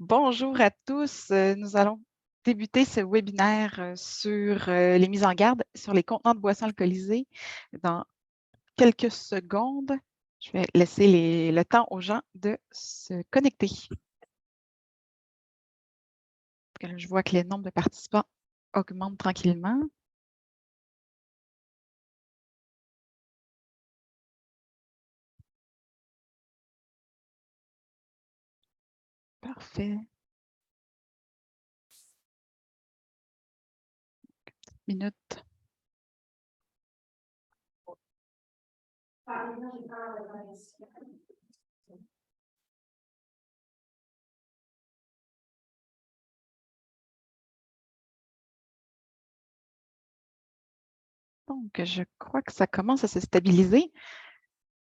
Bonjour à tous. Nous allons débuter ce webinaire sur les mises en garde sur les contenants de boissons alcoolisées dans quelques secondes. Je vais laisser le temps aux gens de se connecter. Je vois que les nombres de participants augmentent tranquillement. Parfait. Minute. Donc, je crois que ça commence à se stabiliser.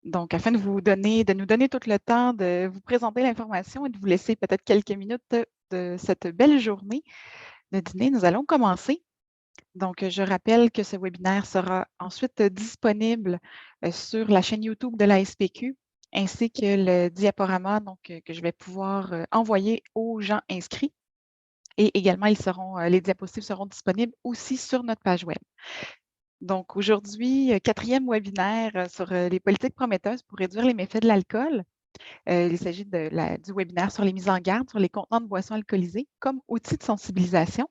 Donc, afin de nous donner tout le temps de vous présenter l'information et de vous laisser peut-être quelques minutes de cette belle journée de dîner, nous allons commencer. Donc, je rappelle que ce webinaire sera ensuite disponible sur la chaîne YouTube de la SPQ, ainsi que le diaporama que je vais pouvoir envoyer aux gens inscrits. Et également, les diapositives seront disponibles aussi sur notre page web. Donc, aujourd'hui, quatrième webinaire sur les politiques prometteuses pour réduire les méfaits de l'alcool. Il s'agit du webinaire sur les mises en garde sur les contenants de boissons alcoolisées comme outil de sensibilisation.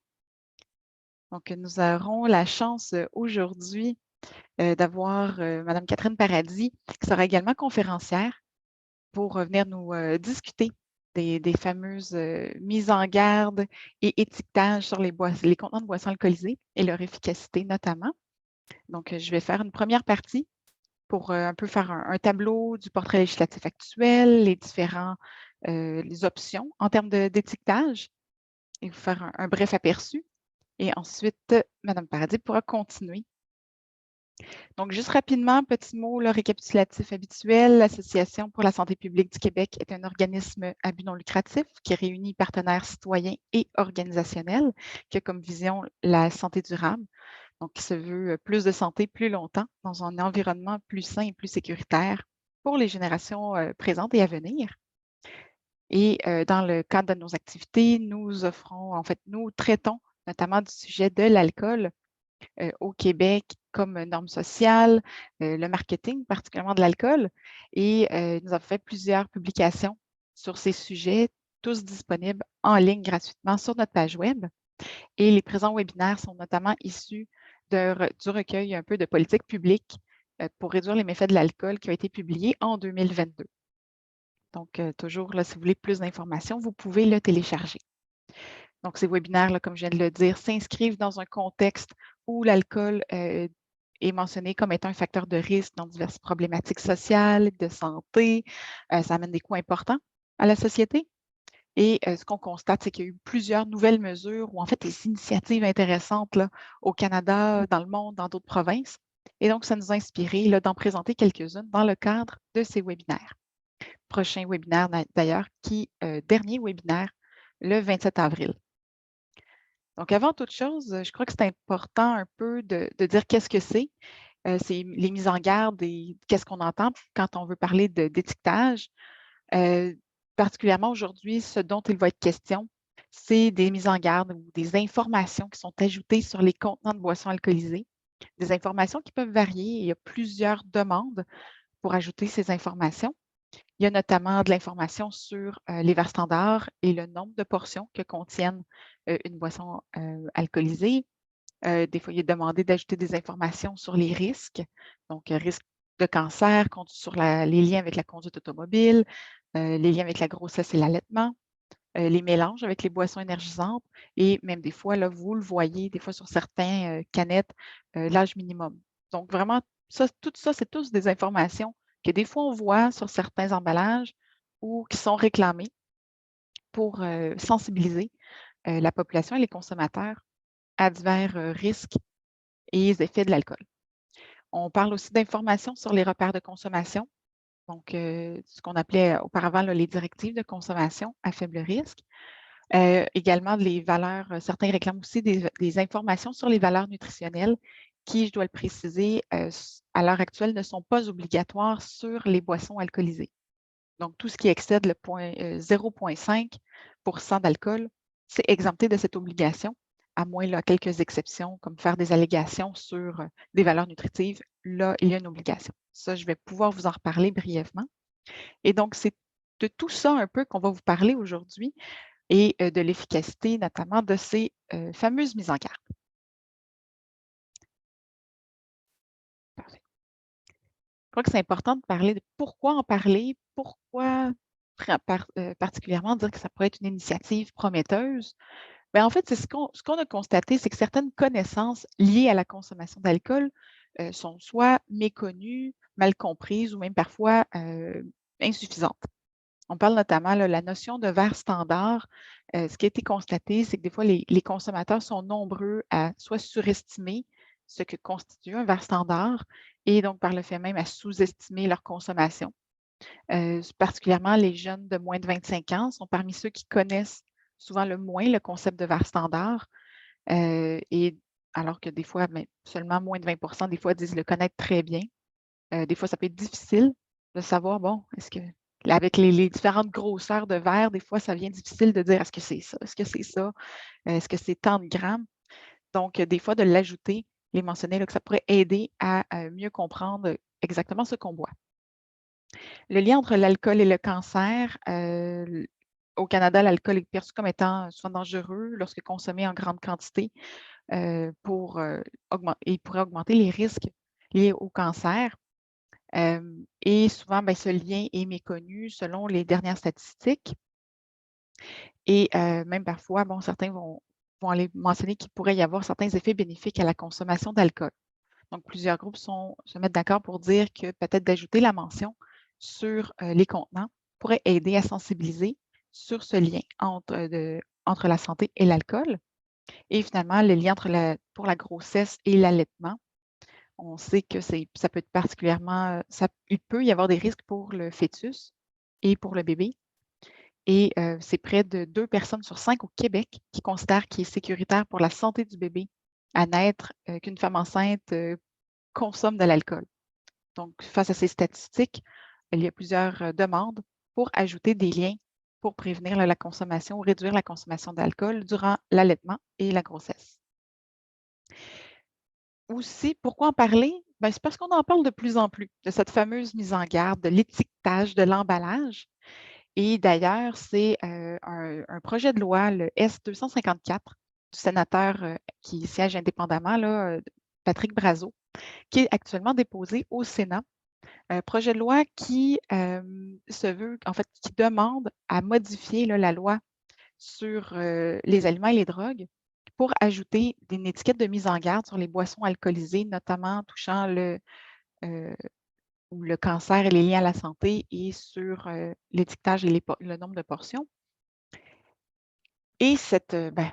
Donc, nous aurons la chance aujourd'hui d'avoir Mme Catherine Paradis, qui sera également conférencière pour venir nous discuter des fameuses mises en garde et étiquetages sur les contenants de boissons alcoolisées et leur efficacité notamment. Donc, je vais faire une première partie pour un peu faire un tableau du portrait législatif actuel, les options en termes d'étiquetage et vous faire un bref aperçu. Et ensuite, Mme Paradis pourra continuer. Donc, juste rapidement, petit mot récapitulatif habituel. L'Association pour la santé publique du Québec est un organisme à but non lucratif qui réunit partenaires citoyens et organisationnels qui a comme vision la santé durable. Donc, qui se veut plus de santé plus longtemps dans un environnement plus sain et plus sécuritaire pour les générations présentes et à venir. Et dans le cadre de nos activités, nous traitons notamment du sujet de l'alcool au Québec comme norme sociale, le marketing, particulièrement de l'alcool. Et nous avons fait plusieurs publications sur ces sujets, tous disponibles en ligne gratuitement sur notre page web. Et les présents webinaires sont notamment issus du recueil un peu de politique publique pour réduire les méfaits de l'alcool qui a été publié en 2022. Donc, toujours, là, si vous voulez plus d'informations, vous pouvez le télécharger. Donc, ces webinaires, là, comme je viens de le dire, s'inscrivent dans un contexte où l'alcool est mentionné comme étant un facteur de risque dans diverses problématiques sociales, de santé. Ça amène des coûts importants à la société. Et ce qu'on constate, c'est qu'il y a eu plusieurs nouvelles mesures ou en fait des initiatives intéressantes là, au Canada, dans le monde, dans d'autres provinces. Et donc, ça nous a inspiré d'en présenter quelques-unes dans le cadre de ces webinaires. Prochain webinaire d'ailleurs, dernier webinaire, le 27 avril. Donc, avant toute chose, je crois que c'est important un peu de dire qu'est-ce que c'est. C'est les mises en garde et qu'est-ce qu'on entend quand on veut parler d'étiquetage. Particulièrement aujourd'hui, ce dont il va être question, c'est des mises en garde ou des informations qui sont ajoutées sur les contenants de boissons alcoolisées. Des informations qui peuvent varier. Il y a plusieurs demandes pour ajouter ces informations. Il y a notamment de l'information sur les verres standards et le nombre de portions que contiennent une boisson alcoolisée. Des fois, il est demandé d'ajouter des informations sur les risques, donc risque de cancer sur les liens avec la conduite automobile, les liens avec la grossesse et l'allaitement, les mélanges avec les boissons énergisantes et même des fois, là, vous le voyez, des fois sur certains canettes, l'âge minimum. Donc, vraiment, tout ça, c'est tous des informations que des fois on voit sur certains emballages ou qui sont réclamées pour sensibiliser la population et les consommateurs à divers risques et effets de l'alcool. On parle aussi d'informations sur les repères de consommation, donc ce qu'on appelait auparavant là, les directives de consommation à faible risque. Également, certains réclament aussi des informations sur les valeurs nutritionnelles qui, je dois le préciser, à l'heure actuelle, ne sont pas obligatoires sur les boissons alcoolisées. Donc, tout ce qui excède le 0,5 % d'alcool, c'est exempté de cette obligation, à moins là, quelques exceptions, comme faire des allégations sur des valeurs nutritives. Là, il y a une obligation. Ça, je vais pouvoir vous en reparler brièvement. Et donc, c'est de tout ça un peu qu'on va vous parler aujourd'hui et de l'efficacité, notamment de ces fameuses mises en garde. Parfait. Je crois que c'est important de parler de pourquoi en parler, pourquoi particulièrement dire que ça pourrait être une initiative prometteuse. Bien, en fait, c'est ce qu'on a constaté, c'est que certaines connaissances liées à la consommation d'alcool sont soit méconnues, mal comprises ou même parfois insuffisantes. On parle notamment de la notion de verre standard. Ce qui a été constaté, c'est que des fois, les consommateurs sont nombreux à soit surestimer ce que constitue un verre standard et donc par le fait même à sous-estimer leur consommation. Particulièrement les jeunes de moins de 25 ans sont parmi ceux qui connaissent souvent le moins le concept de verre standard. Et alors que des fois, mais seulement moins de 20 des fois disent le connaître très bien. Des fois, ça peut être difficile de savoir, bon, est-ce que avec les différentes grosseurs de verre, des fois, ça devient difficile de dire est-ce que c'est ça, est-ce que c'est ça, est-ce que c'est tant de grammes. Donc, des fois, de l'ajouter, les mentionner, là, que ça pourrait aider à mieux comprendre exactement ce qu'on boit. Le lien entre l'alcool et le cancer, au Canada, l'alcool est perçu comme étant souvent dangereux lorsque consommé en grande quantité il pourrait augmenter les risques liés au cancer. Et souvent, ce lien est méconnu selon les dernières statistiques. Et même parfois, bon, certains vont aller mentionner qu'il pourrait y avoir certains effets bénéfiques à la consommation d'alcool. Donc, plusieurs groupes se mettent d'accord pour dire que peut-être d'ajouter la mention sur les contenants pourrait aider à sensibiliser sur ce lien entre la santé et l'alcool. Et finalement, le lien pour la grossesse et l'allaitement. On sait que ça peut être particulièrement, il peut y avoir des risques pour le fœtus et pour le bébé. Et c'est près de 2 personnes sur 5 au Québec qui considèrent qu'il est sécuritaire pour la santé du bébé à naître qu'une femme enceinte consomme de l'alcool. Donc, face à ces statistiques, il y a plusieurs demandes pour ajouter des liens pour prévenir la consommation ou réduire la consommation d'alcool durant l'allaitement et la grossesse. Aussi, pourquoi en parler? C'est parce qu'on en parle de plus en plus, de cette fameuse mise en garde, de l'étiquetage de l'emballage. Et d'ailleurs, c'est un projet de loi, le S-254, du sénateur qui siège indépendamment, là, Patrick Brazeau, qui est actuellement déposé au Sénat. Un projet de loi qui se veut, en fait, qui demande à modifier là, la loi sur les aliments et les drogues pour ajouter une étiquette de mise en garde sur les boissons alcoolisées, notamment touchant le cancer et les liens à la santé et sur l'étiquetage et le nombre de portions. Et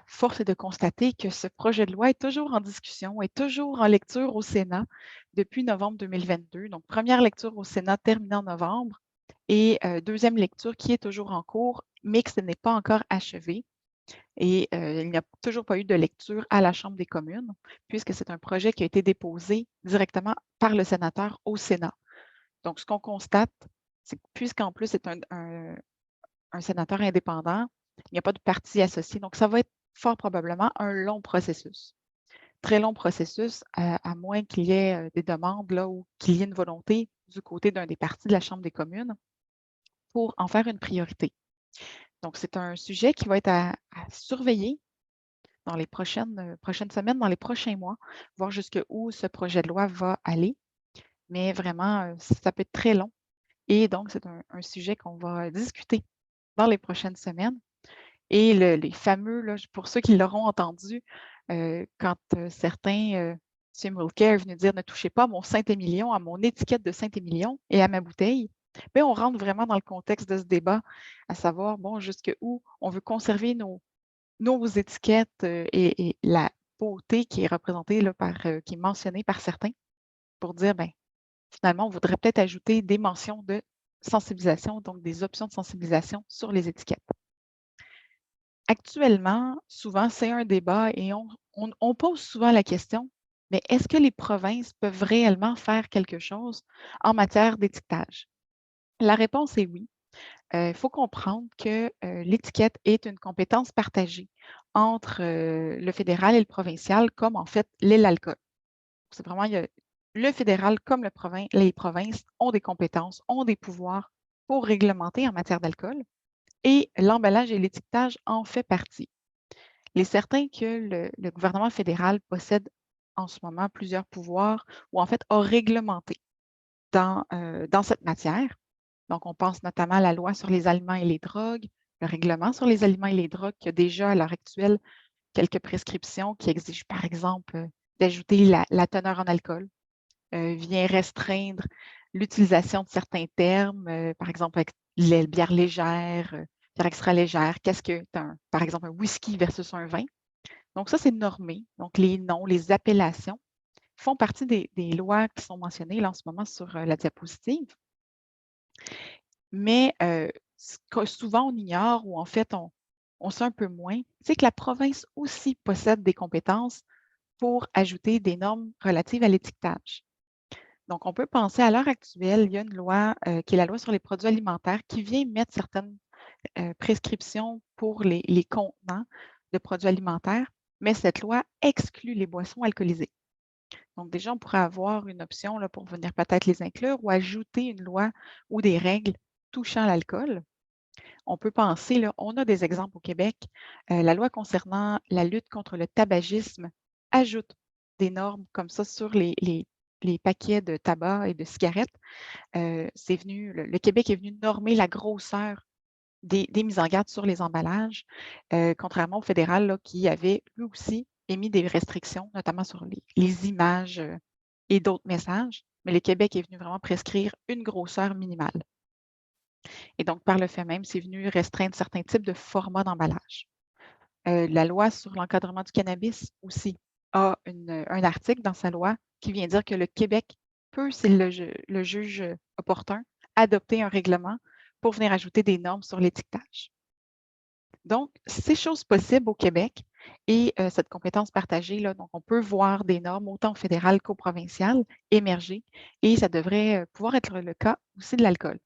force est de constater que ce projet de loi est toujours en discussion, est toujours en lecture au Sénat depuis novembre 2022. Donc, première lecture au Sénat terminée en novembre et deuxième lecture qui est toujours en cours, mais que ce n'est pas encore achevé. Et il n'y a toujours pas eu de lecture à la Chambre des communes, puisque c'est un projet qui a été déposé directement par le sénateur au Sénat. Donc, ce qu'on constate, c'est que puisqu'en plus c'est un sénateur indépendant, il n'y a pas de parti associé. Donc, ça va être fort probablement un long processus. Très long processus, à moins qu'il y ait des demandes là, ou qu'il y ait une volonté du côté d'un des partis de la Chambre des communes pour en faire une priorité. Donc, c'est un sujet qui va être à surveiller dans les prochaines semaines, dans les prochains mois, voir jusqu'où ce projet de loi va aller. Mais vraiment, ça peut être très long. Et donc, c'est un sujet qu'on va discuter dans les prochaines semaines. Et les fameux, là, pour ceux qui l'auront entendu, quand certains, M. Mulcair est venu dire « Ne touchez pas à mon Saint-Émilion, à mon étiquette de Saint-Émilion et à ma bouteille », bien, on rentre vraiment dans le contexte de ce débat, à savoir, bon, jusqu'où on veut conserver nos étiquettes et la beauté qui est représentée là, qui est mentionnée par certains pour dire, bien, finalement, on voudrait peut-être ajouter des mentions de sensibilisation, donc des options de sensibilisation sur les étiquettes. Actuellement, souvent, c'est un débat et on pose souvent la question, mais est-ce que les provinces peuvent réellement faire quelque chose en matière d'étiquetage? La réponse est oui. il faut comprendre que l'étiquette est une compétence partagée entre le fédéral et le provincial, comme en fait l'est l'alcool. C'est vraiment, le fédéral comme les provinces ont des compétences, ont des pouvoirs pour réglementer en matière d'alcool et l'emballage et l'étiquetage en fait partie. Il est certain que le gouvernement fédéral possède en ce moment plusieurs pouvoirs ou en fait a réglementé dans cette matière. Donc, on pense notamment à la loi sur les aliments et les drogues, le règlement sur les aliments et les drogues qui a déjà à l'heure actuelle quelques prescriptions qui exigent, par exemple, d'ajouter la teneur en alcool, vient restreindre l'utilisation de certains termes, par exemple, avec les bières légères, bières extra légères. Qu'est-ce que par exemple, un whisky versus un vin? Donc, ça, c'est normé. Donc, les noms, les appellations font partie des lois qui sont mentionnées là, en ce moment sur la diapositive. Mais ce que souvent on ignore ou en fait on sait un peu moins, c'est que la province aussi possède des compétences pour ajouter des normes relatives à l'étiquetage. Donc, on peut penser à l'heure actuelle, il y a une loi qui est la loi sur les produits alimentaires qui vient mettre certaines prescriptions pour les contenants de produits alimentaires, mais cette loi exclut les boissons alcoolisées. Donc, déjà, on pourrait avoir une option là, pour venir peut-être les inclure ou ajouter une loi ou des règles touchant l'alcool. On peut penser, là, on a des exemples au Québec. La loi concernant la lutte contre le tabagisme ajoute des normes comme ça sur les paquets de tabac et de cigarettes. Le Québec est venu normer la grosseur des mises en garde sur les emballages, contrairement au fédéral là, qui avait lui aussi émis des restrictions, notamment sur les images et d'autres messages. Mais le Québec est venu vraiment prescrire une grosseur minimale. Et donc, par le fait même, c'est venu restreindre certains types de formats d'emballage. La loi sur l'encadrement du cannabis aussi a un article dans sa loi qui vient dire que le Québec peut, si le juge opportun, adopter un règlement pour venir ajouter des normes sur l'étiquetage. Donc, c'est chose possible au Québec et cette compétence partagée, là, donc on peut voir des normes autant au fédéral qu'au provincial émerger et ça devrait pouvoir être le cas aussi de l'alcool.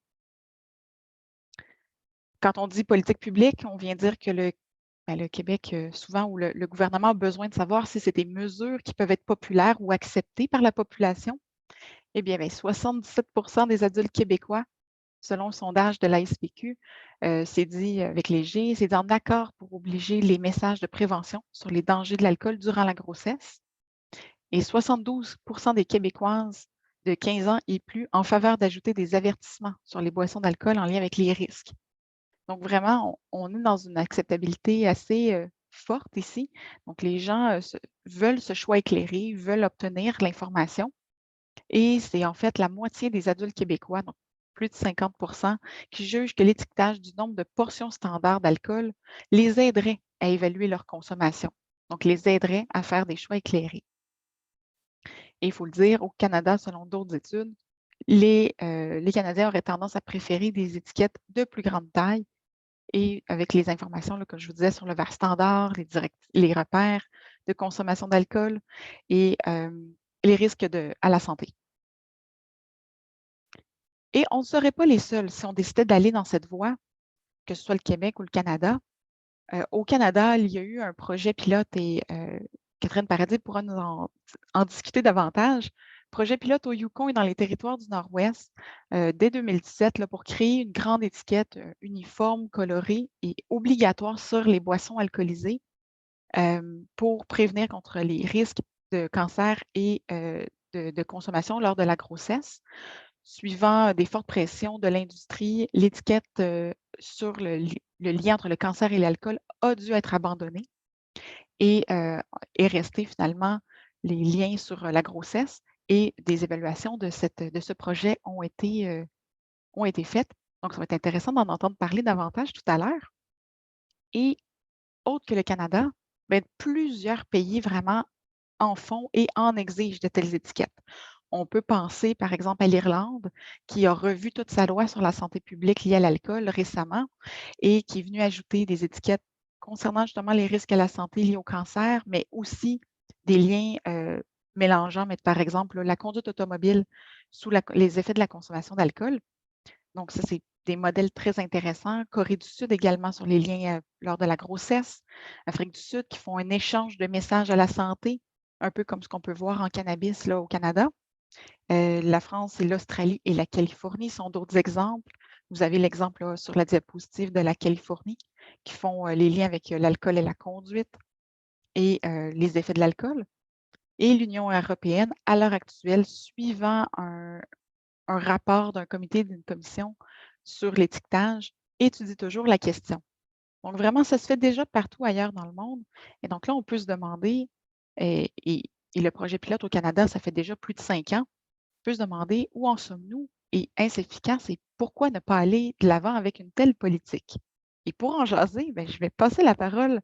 Quand on dit politique publique, on vient dire que le Québec, souvent, où le gouvernement a besoin de savoir si c'est des mesures qui peuvent être populaires ou acceptées par la population. Eh bien, 77 des adultes québécois, selon le sondage de l'ASPQ, c'est dit avec les G, c'est en accord pour obliger les messages de prévention sur les dangers de l'alcool durant la grossesse. Et 72 des Québécoises de 15 ans et plus en faveur d'ajouter des avertissements sur les boissons d'alcool en lien avec les risques. Donc, vraiment, on est dans une acceptabilité assez forte ici. Donc, les gens veulent ce choix éclairé, veulent obtenir l'information. Et c'est en fait la moitié des adultes québécois, donc plus de 50 qui jugent que l'étiquetage du nombre de portions standards d'alcool les aiderait à évaluer leur consommation. Donc, les aiderait à faire des choix éclairés. Et il faut le dire, au Canada, selon d'autres études, les Canadiens auraient tendance à préférer des étiquettes de plus grande taille et avec les informations là, que je vous disais sur le verre standard, les repères de consommation d'alcool et les risques à la santé. Et on ne serait pas les seuls si on décidait d'aller dans cette voie, que ce soit le Québec ou le Canada. Au Canada, il y a eu un projet pilote et Catherine Paradis pourra nous en discuter davantage. Projet pilote au Yukon et dans les territoires du Nord-Ouest dès 2017 là, pour créer une grande étiquette uniforme, colorée et obligatoire sur les boissons alcoolisées pour prévenir contre les risques de cancer et de consommation lors de la grossesse. Suivant des fortes pressions de l'industrie, l'étiquette sur le lien entre le cancer et l'alcool a dû être abandonnée et est resté finalement les liens sur la grossesse et des évaluations de ce projet ont été faites. Donc, ça va être intéressant d'en entendre parler davantage tout à l'heure. Et autre que le Canada, plusieurs pays vraiment en font et en exigent de telles étiquettes. On peut penser, par exemple, à l'Irlande, qui a revu toute sa loi sur la santé publique liée à l'alcool récemment et qui est venue ajouter des étiquettes concernant justement les risques à la santé liés au cancer, mais aussi des liens mélangeant, par exemple, la conduite automobile sous les effets de la consommation d'alcool. Donc, ça, c'est des modèles très intéressants. Corée du Sud également sur les liens lors de la grossesse. Afrique du Sud qui font un échange de messages à la santé, un peu comme ce qu'on peut voir en cannabis là, au Canada. La France et l'Australie et la Californie sont d'autres exemples. Vous avez l'exemple sur la diapositive de la Californie qui font les liens avec l'alcool et la conduite et les effets de l'alcool. Et l'Union européenne, à l'heure actuelle, suivant un rapport d'un comité, d'une commission sur l'étiquetage, étudie toujours la question. Donc, vraiment, ça se fait déjà partout ailleurs dans le monde. Et donc là, on peut se demander, et le projet pilote au Canada, ça fait déjà plus de 5 ans, on peut se demander où en sommes-nous et est-ce efficace et pourquoi ne pas aller de l'avant avec une telle politique? Et pour en jaser, bien, je vais passer la parole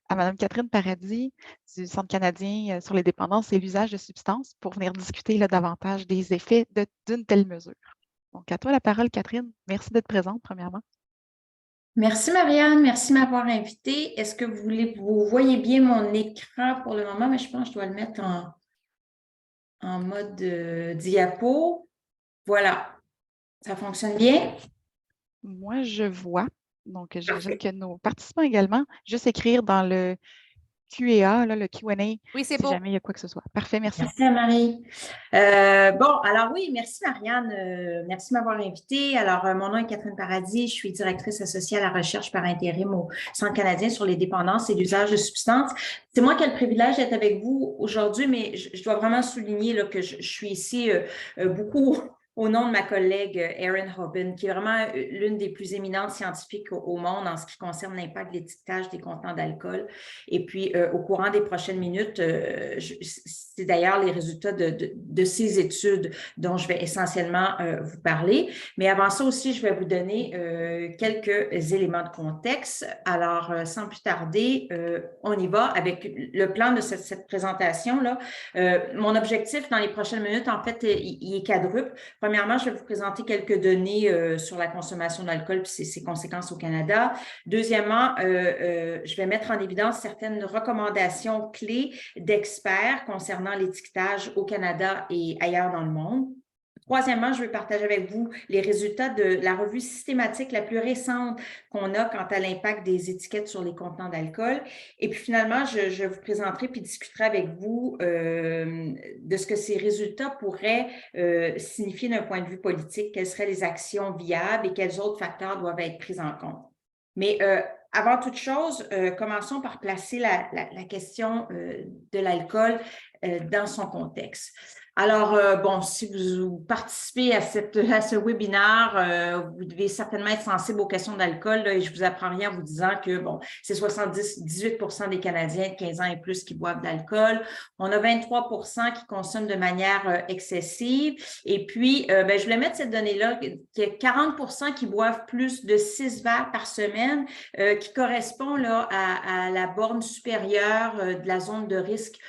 à Mme Catherine Paradis du Centre canadien sur les dépendances et l'usage de substances pour venir discuter là, davantage des effets d'une telle mesure. Donc, à toi la parole, Catherine. Merci d'être présente, premièrement. Merci Marianne, merci de m'avoir invitée. Est-ce que vous voyez bien mon écran pour le moment? Mais je pense que je dois le mettre en mode diapo. Voilà, ça fonctionne bien? Moi, je vois. Donc, j'imagine que nos participants également, juste écrire dans le Q&A, là, le Q&A, Oui, c'est si beau. jamais il y a quoi que ce soit. Parfait, merci. Merci Marie. Bon, alors oui, merci Marianne. Merci de m'avoir invitée. Alors, mon nom est Catherine Paradis. Je suis directrice associée à la recherche par intérim au Centre canadien sur les dépendances et l'usage de substances. C'est moi qui ai le privilège d'être avec vous aujourd'hui, mais je dois vraiment souligner là, que je suis ici beaucoup au nom de ma collègue Erin Hoban, qui est vraiment l'une des plus éminentes scientifiques au monde en ce qui concerne l'impact de l'étiquetage des contenants d'alcool. Et puis, au courant des prochaines minutes, c'est d'ailleurs les résultats de ces études dont je vais essentiellement vous parler. Mais avant ça aussi, je vais vous donner quelques éléments de contexte. Alors, sans plus tarder, on y va avec le plan de cette présentation-là. Mon objectif dans les prochaines minutes, en fait, il est quadruple. Premièrement, je vais vous présenter quelques données sur la consommation d'alcool et ses conséquences au Canada. Deuxièmement, je vais mettre en évidence certaines recommandations clés d'experts concernant l'étiquetage au Canada et ailleurs dans le monde. Troisièmement, je vais partager avec vous les résultats de la revue systématique la plus récente qu'on a quant à l'impact des étiquettes sur les contenants d'alcool. Et puis finalement, je vous présenterai puis discuterai avec vous de ce que ces résultats pourraient signifier d'un point de vue politique, quelles seraient les actions viables et quels autres facteurs doivent être pris en compte. Mais avant toute chose, commençons par placer la question de l'alcool dans son contexte. Alors, bon, si vous participez à ce webinaire, vous devez certainement être sensible aux questions d'alcool et je ne vous apprends rien en vous disant que, bon, c'est 18% des Canadiens de 15 ans et plus qui boivent de l'alcool. On a 23% qui consomment de manière excessive. Et puis, je voulais mettre cette donnée-là, qu'il y a 40% qui boivent plus de 6 verres par semaine, qui correspond là, à la borne supérieure de la zone de risque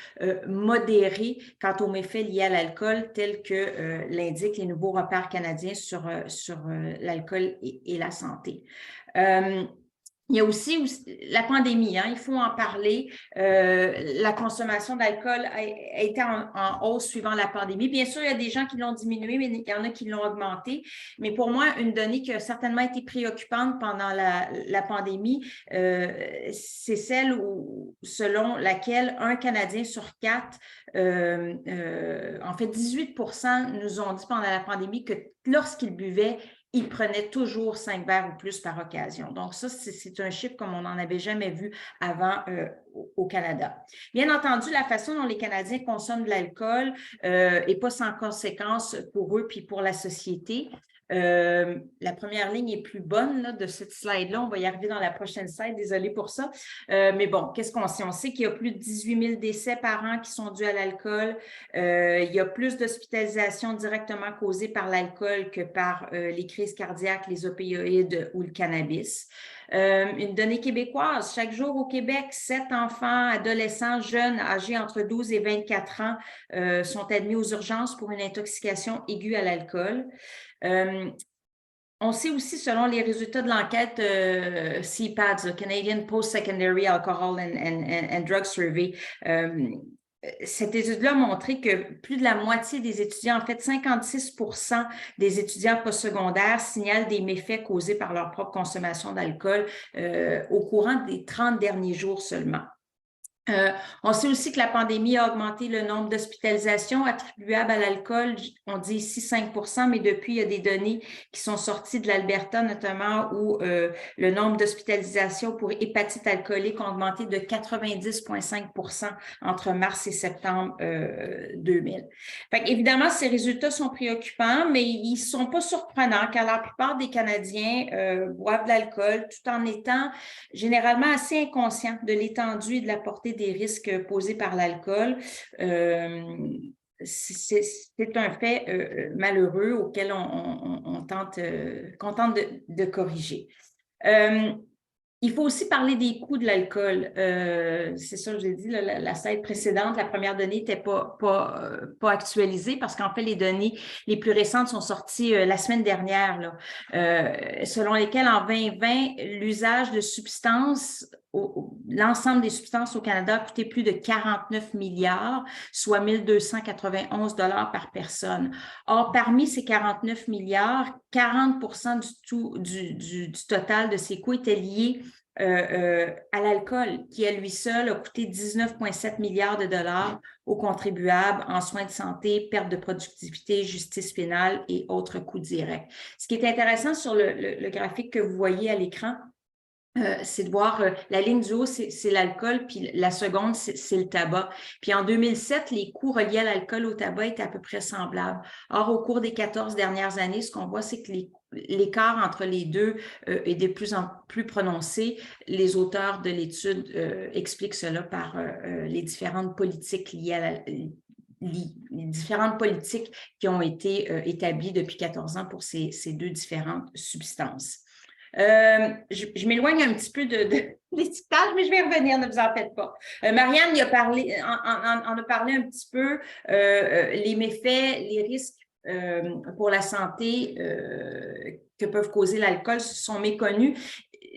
modérée quant aux méfaits liés à l'alcool, tels que l'indiquent les nouveaux repères canadiens sur l'alcool et la santé. Il y a aussi la pandémie, hein, il faut en parler. La consommation d'alcool a été en hausse suivant la pandémie. Bien sûr, il y a des gens qui l'ont diminué, mais il y en a qui l'ont augmenté. Mais pour moi, une donnée qui a certainement été préoccupante pendant la pandémie, c'est celle selon laquelle un Canadien sur 4, en fait 18% nous ont dit pendant la pandémie que lorsqu'ils buvaient, ils prenaient toujours 5 verres ou plus par occasion. Donc, ça, c'est un chiffre comme on n'en avait jamais vu avant au Canada. Bien entendu, la façon dont les Canadiens consomment de l'alcool n'est pas sans conséquence pour eux puis pour la société. La première ligne est plus bonne là, de cette slide-là. On va y arriver dans la prochaine slide. Désolée pour ça. Mais bon, qu'est-ce qu'on sait? On sait qu'il y a plus de 18 000 décès par an qui sont dus à l'alcool. Il y a plus d'hospitalisations directement causées par l'alcool que par les crises cardiaques, les opioïdes ou le cannabis. Une donnée québécoise, chaque jour au Québec, 7 enfants, adolescents, jeunes âgés entre 12 et 24 ans sont admis aux urgences pour une intoxication aiguë à l'alcool. On sait aussi, selon les résultats de l'enquête CPADS, Canadian Post-Secondary Alcohol and Drug Survey, cette étude-là a montré que plus de la moitié des étudiants, en fait 56% des étudiants postsecondaires signalent des méfaits causés par leur propre consommation d'alcool au courant des 30 derniers jours seulement. On sait aussi que la pandémie a augmenté le nombre d'hospitalisations attribuables à l'alcool. On dit ici 5%, mais depuis, il y a des données qui sont sorties de l'Alberta, notamment, où le nombre d'hospitalisations pour hépatite alcoolique a augmenté de 90,5% entre mars et septembre 2000. Fait évidemment, ces résultats sont préoccupants, mais ils ne sont pas surprenants car la plupart des Canadiens boivent de l'alcool tout en étant généralement assez inconscients de l'étendue et de la portée des risques posés par l'alcool. C'est un fait malheureux auquel on tente, qu'on tente de corriger. Il faut aussi parler des coûts de l'alcool. C'est ça, je l'ai dit, la slide précédente, la première donnée n'était pas actualisée parce qu'en fait, les données les plus récentes sont sorties la semaine dernière, là, selon lesquelles en 2020, l'usage de substances, l'ensemble des substances au Canada a coûté plus de 49 milliards, soit 1 291 $ par personne. Or, parmi ces 49 milliards, 40% du total de ces coûts étaient liés à l'alcool, qui à lui seul a coûté 19,7 milliards de dollars aux contribuables en soins de santé, perte de productivité, justice pénale et autres coûts directs. Ce qui est intéressant sur le graphique que vous voyez à l'écran, c'est de voir la ligne du haut, c'est l'alcool, puis la seconde, c'est le tabac. Puis en 2007, les coûts reliés à l'alcool, au tabac étaient à peu près semblables. Or, au cours des 14 dernières années, ce qu'on voit, c'est que l'écart entre les deux est de plus en plus prononcé. Les auteurs de l'étude expliquent cela par les différentes politiques liées à les différentes politiques qui ont été établies depuis 14 ans pour ces deux différentes substances. Je m'éloigne un petit peu de l'étiquetage, mais je vais revenir, ne vous en faites pas. Marianne en a parlé un petit peu, les méfaits, les risques pour la santé que peuvent causer l'alcool sont méconnus.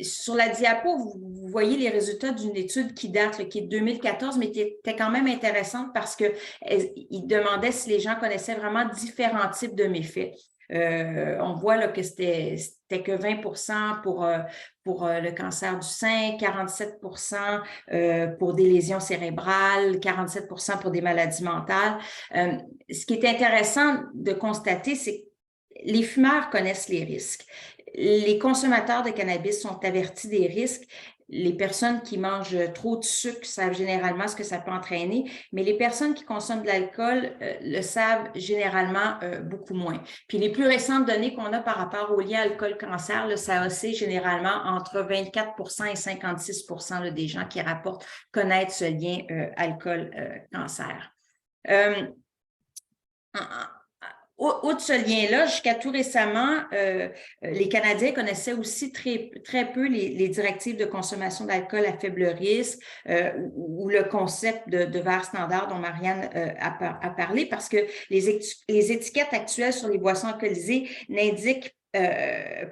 Sur la diapo, vous voyez les résultats d'une étude qui date, qui est de 2014, mais qui était quand même intéressante parce qu'il demandait si les gens connaissaient vraiment différents types de méfaits. On voit là, que c'était que 20% pour le cancer du sein, 47% pour des lésions cérébrales, 47% pour des maladies mentales. Ce qui est intéressant de constater, c'est que les fumeurs connaissent les risques. Les consommateurs de cannabis sont avertis des risques. Les personnes qui mangent trop de sucre savent généralement ce que ça peut entraîner, mais les personnes qui consomment de l'alcool le savent généralement beaucoup moins. Puis les plus récentes données qu'on a par rapport au lien alcool-cancer, ça oscille généralement entre 24% et 56% des gens qui rapportent connaître ce lien alcool-cancer. Outre ce lien-là, jusqu'à tout récemment, les Canadiens connaissaient aussi très peu les directives de consommation d'alcool à faible risque ou le concept de verre standard dont Marianne a parlé, parce que les étiquettes actuelles sur les boissons alcoolisées n'indiquent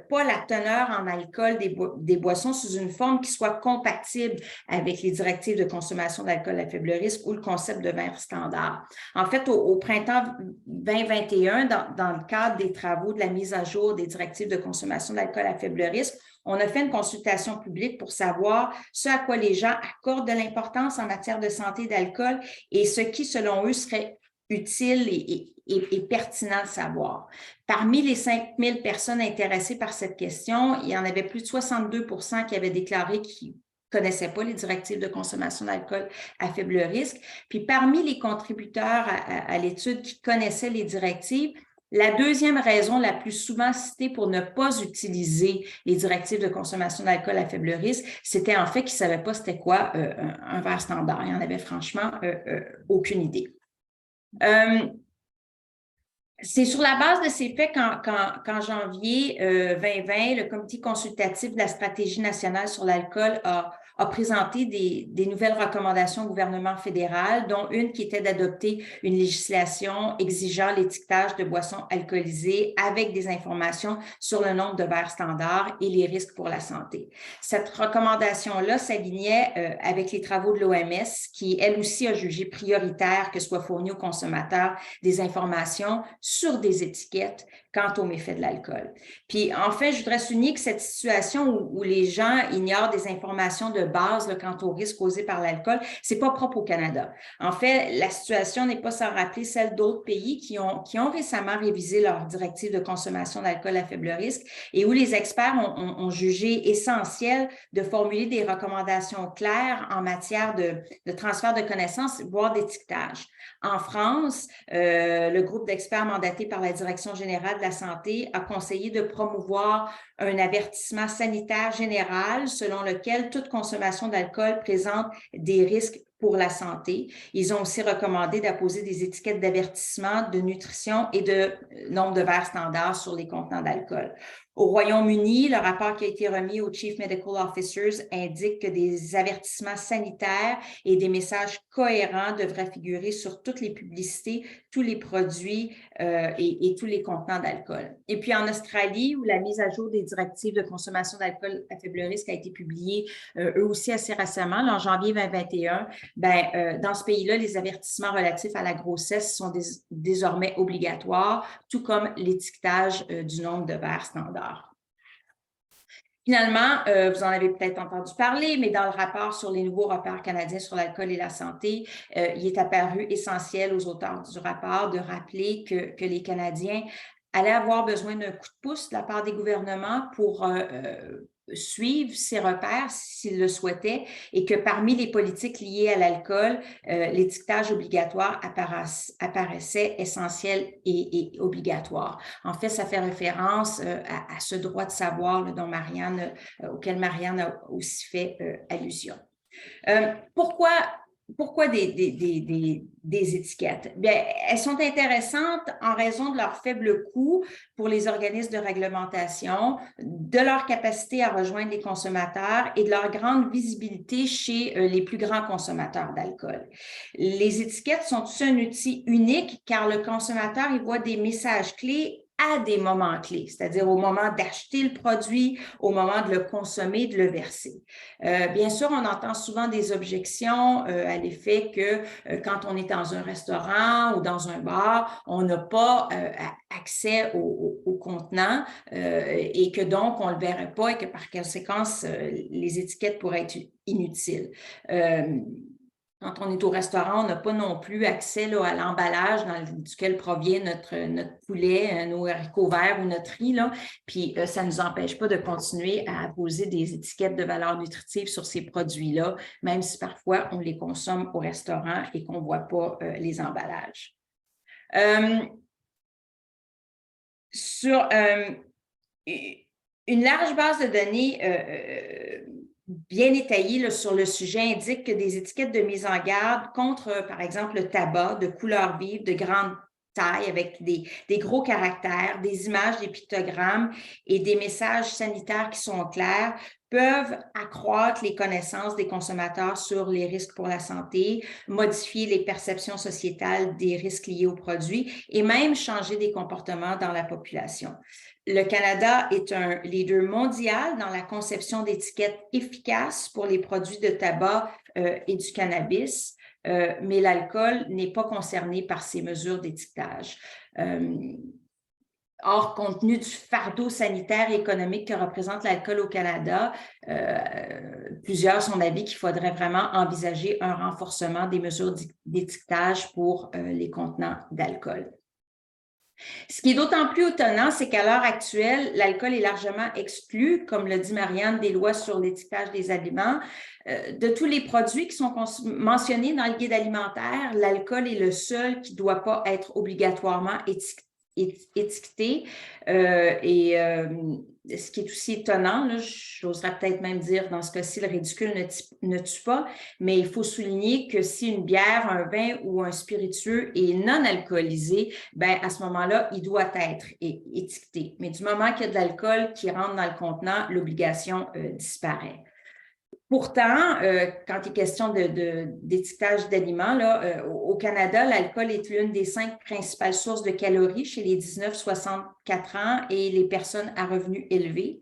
pas la teneur en alcool des boissons sous une forme qui soit compatible avec les directives de consommation d'alcool à faible risque ou le concept de verre standard. En fait, au printemps 2021, dans le cadre des travaux de la mise à jour des directives de consommation d'alcool à faible risque, on a fait une consultation publique pour savoir ce à quoi les gens accordent de l'importance en matière de santé d'alcool et ce qui, selon eux, serait utile et pertinent de savoir. Parmi les 5000 personnes intéressées par cette question, il y en avait plus de 62% qui avaient déclaré qu'ils ne connaissaient pas les directives de consommation d'alcool à faible risque. Puis parmi les contributeurs à l'étude qui connaissaient les directives, la deuxième raison la plus souvent citée pour ne pas utiliser les directives de consommation d'alcool à faible risque, c'était en fait qu'ils ne savaient pas c'était quoi un verre standard. Il n'y en avait franchement aucune idée. C'est sur la base de ces faits qu'en janvier 2020, le Comité consultatif de la stratégie nationale sur l'alcool a a présenté des nouvelles recommandations au gouvernement fédéral, dont une qui était d'adopter une législation exigeant l'étiquetage de boissons alcoolisées avec des informations sur le nombre de verres standards et les risques pour la santé. Cette recommandation-là s'alignait avec les travaux de l'OMS, qui, elle aussi, a jugé prioritaire que soient fournies aux consommateurs des informations sur des étiquettes quant aux méfaits de l'alcool. Puis, en fait, je voudrais souligner que cette situation où les gens ignorent des informations de base là, quant aux risques causés par l'alcool, c'est pas propre au Canada. En fait, la situation n'est pas sans rappeler celle d'autres pays qui ont récemment révisé leur directive de consommation d'alcool à faible risque et où les experts ont jugé essentiel de formuler des recommandations claires en matière de transfert de connaissances, voire d'étiquetage. En France, le groupe d'experts mandaté par la Direction générale de la santé a conseillé de promouvoir un avertissement sanitaire général selon lequel toute consommation d'alcool présente des risques pour la santé. Ils ont aussi recommandé d'apposer des étiquettes d'avertissement, de nutrition et de nombre de verres standards sur les contenants d'alcool. Au Royaume-Uni, le rapport qui a été remis aux Chief Medical Officers indique que des avertissements sanitaires et des messages cohérents devraient figurer sur toutes les publicités, tous les produits et tous les contenants d'alcool. Et puis en Australie, où la mise à jour des directives de consommation d'alcool à faible risque a été publiée eux aussi assez récemment, là, en janvier 2021, dans ce pays-là, les avertissements relatifs à la grossesse sont désormais obligatoires, tout comme l'étiquetage du nombre de verres standards. Finalement, vous en avez peut-être entendu parler, mais dans le rapport sur les nouveaux repères canadiens sur l'alcool et la santé, il est apparu essentiel aux auteurs du rapport de rappeler que les Canadiens allaient avoir besoin d'un coup de pouce de la part des gouvernements pour suivre ces repères s'ils le souhaitaient et que parmi les politiques liées à l'alcool, l'étiquetage obligatoire apparaissait essentiel et obligatoire. En fait, ça fait référence à ce droit de savoir là, auquel Marianne a aussi fait allusion. Pourquoi des étiquettes? Bien, elles sont intéressantes en raison de leur faible coût pour les organismes de réglementation, de leur capacité à rejoindre les consommateurs et de leur grande visibilité chez les plus grands consommateurs d'alcool. Les étiquettes sont aussi un outil unique car le consommateur y voit des messages clés à des moments clés, c'est-à-dire au moment d'acheter le produit, au moment de le consommer, de le verser. Bien sûr, on entend souvent des objections à l'effet que quand on est dans un restaurant ou dans un bar, on n'a pas accès au contenant et que donc on ne le verrait pas et que par conséquence, les étiquettes pourraient être inutiles. Quand on est au restaurant, on n'a pas non plus accès là, à l'emballage duquel provient notre poulet, nos haricots verts ou notre riz. Là. Puis, ça ne nous empêche pas de continuer à poser des étiquettes de valeur nutritive sur ces produits-là, même si parfois on les consomme au restaurant et qu'on ne voit pas les emballages. Sur une large base de données bien étayée là, sur le sujet indique que des étiquettes de mise en garde contre, par exemple, le tabac de couleur vive, de grande taille avec des gros caractères, des images, des pictogrammes et des messages sanitaires qui sont clairs peuvent accroître les connaissances des consommateurs sur les risques pour la santé, modifier les perceptions sociétales des risques liés aux produits et même changer des comportements dans la population. Le Canada est un leader mondial dans la conception d'étiquettes efficaces pour les produits de tabac et du cannabis, mais l'alcool n'est pas concerné par ces mesures d'étiquetage. Or, compte tenu du fardeau sanitaire et économique que représente l'alcool au Canada, plusieurs sont d'avis qu'il faudrait vraiment envisager un renforcement des mesures d'étiquetage pour les contenants d'alcool. Ce qui est d'autant plus étonnant, c'est qu'à l'heure actuelle, l'alcool est largement exclu, comme le dit Marianne, des lois sur l'étiquetage des aliments. De tous les produits qui sont mentionnés dans le guide alimentaire, l'alcool est le seul qui ne doit pas être obligatoirement étiqueté. Ce qui est aussi étonnant, j'oserais peut-être même dire dans ce cas-ci, le ridicule ne tue pas, mais il faut souligner que si une bière, un vin ou un spiritueux est non alcoolisé, ben à ce moment-là, il doit être étiqueté. Mais du moment qu'il y a de l'alcool qui rentre dans le contenant, l'obligation disparaît. Pourtant, quand il est question d'étiquetage d'aliments, au Canada, l'alcool est l'une des 5 principales sources de calories chez les 19-64 ans et les personnes à revenus élevés.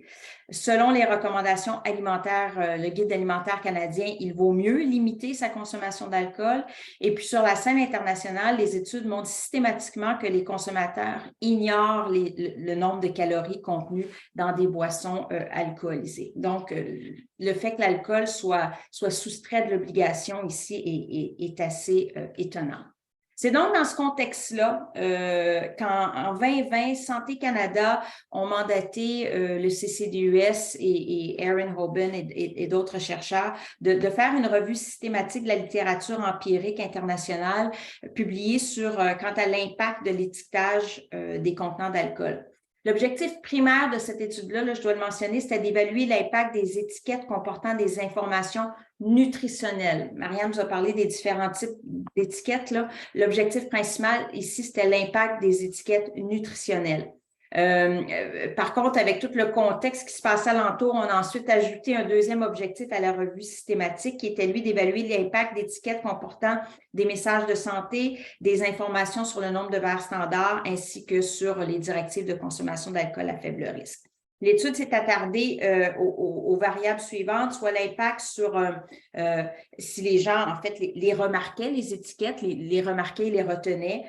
Selon les recommandations alimentaires, le guide alimentaire canadien, il vaut mieux limiter sa consommation d'alcool. Et puis, sur la scène internationale, les études montrent systématiquement que les consommateurs ignorent le nombre de calories contenues dans des boissons alcoolisées. Donc, le fait que l'alcool soit soustrait de l'obligation ici est assez étonnant. C'est donc dans ce contexte-là qu'en 2020, Santé Canada ont mandaté le CCDUS et Erin Hoban et d'autres chercheurs de faire une revue systématique de la littérature empirique internationale publiée quant à l'impact de l'étiquetage des contenants d'alcool. L'objectif primaire de cette étude-là, je dois le mentionner, c'était d'évaluer l'impact des étiquettes comportant des informations nutritionnelles. Marianne nous a parlé des différents types d'étiquettes. L'objectif principal ici, c'était l'impact des étiquettes nutritionnelles. Par contre, avec tout le contexte qui se passait alentour, on a ensuite ajouté un deuxième objectif à la revue systématique qui était, lui, d'évaluer l'impact d'étiquettes comportant des messages de santé, des informations sur le nombre de verres standards ainsi que sur les directives de consommation d'alcool à faible risque. L'étude s'est attardée aux variables suivantes, soit l'impact sur si les gens, en fait, les remarquaient, les étiquettes, les remarquaient, les retenaient,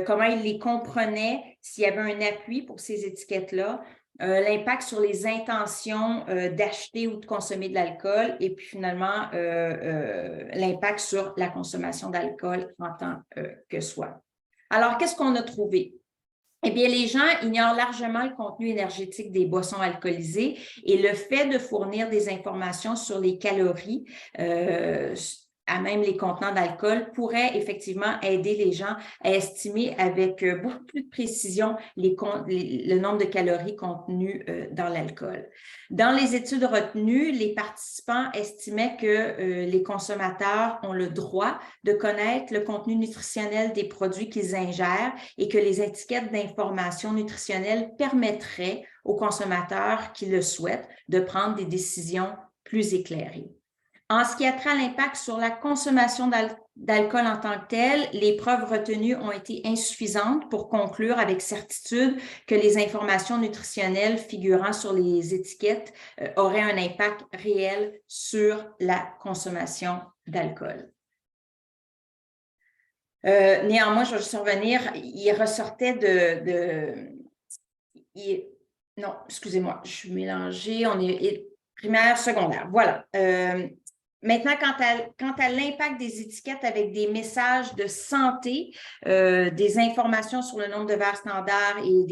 comment ils les comprenaient, s'il y avait un appui pour ces étiquettes-là, l'impact sur les intentions d'acheter ou de consommer de l'alcool et puis finalement l'impact sur la consommation d'alcool en tant que soi. Alors, qu'est-ce qu'on a trouvé? Eh bien, les gens ignorent largement le contenu énergétique des boissons alcoolisées et le fait de fournir des informations sur les calories à même les contenants d'alcool pourrait effectivement aider les gens à estimer avec beaucoup plus de précision le nombre de calories contenues dans l'alcool. Dans les études retenues, les participants estimaient que les consommateurs ont le droit de connaître le contenu nutritionnel des produits qu'ils ingèrent et que les étiquettes d'information nutritionnelle permettraient aux consommateurs qui le souhaitent de prendre des décisions plus éclairées. En ce qui a trait à l'impact sur la consommation d'alcool en tant que tel, les preuves retenues ont été insuffisantes pour conclure avec certitude que les informations nutritionnelles figurant sur les étiquettes auraient un impact réel sur la consommation d'alcool. Néanmoins, je vais juste revenir, il ressortait non, excusez-moi, je suis mélangée, on est primaire, secondaire, voilà. Maintenant, quant à l'impact des étiquettes avec des messages de santé, des informations sur le nombre de verres standards et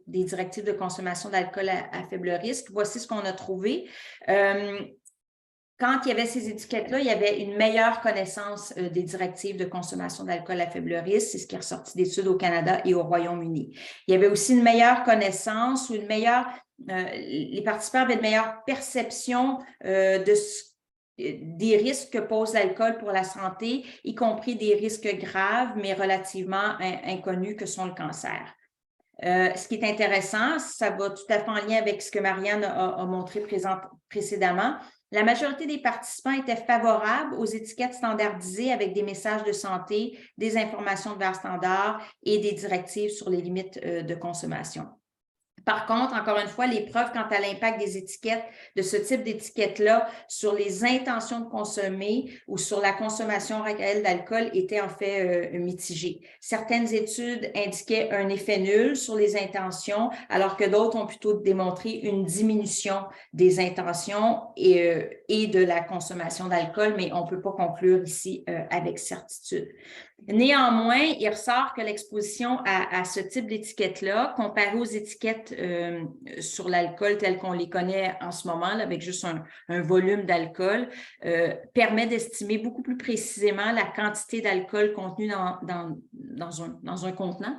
des directives de consommation d'alcool à faible risque, voici ce qu'on a trouvé. Quand il y avait ces étiquettes-là, il y avait une meilleure connaissance des directives de consommation d'alcool à faible risque. C'est ce qui est ressorti d'études au Canada et au Royaume-Uni. Il y avait aussi une meilleure connaissance ou les participants avaient une meilleure perception des risques que pose l'alcool pour la santé, y compris des risques graves, mais relativement inconnus que sont le cancer. Ce qui est intéressant, ça va tout à fait en lien avec ce que Marianne a montré précédemment. La majorité des participants étaient favorables aux étiquettes standardisées avec des messages de santé, des informations de verres standards et des directives sur les limites de consommation. Par contre, encore une fois, les preuves quant à l'impact des étiquettes, de ce type d'étiquette-là, sur les intentions de consommer ou sur la consommation réelle d'alcool étaient en fait mitigées. Certaines études indiquaient un effet nul sur les intentions, alors que d'autres ont plutôt démontré une diminution des intentions et de la consommation d'alcool, mais on ne peut pas conclure ici avec certitude. Néanmoins, il ressort que l'exposition à ce type d'étiquette-là, comparée aux étiquettes sur l'alcool telles qu'on les connaît en ce moment, là, avec juste un volume d'alcool, permet d'estimer beaucoup plus précisément la quantité d'alcool contenu dans un contenant,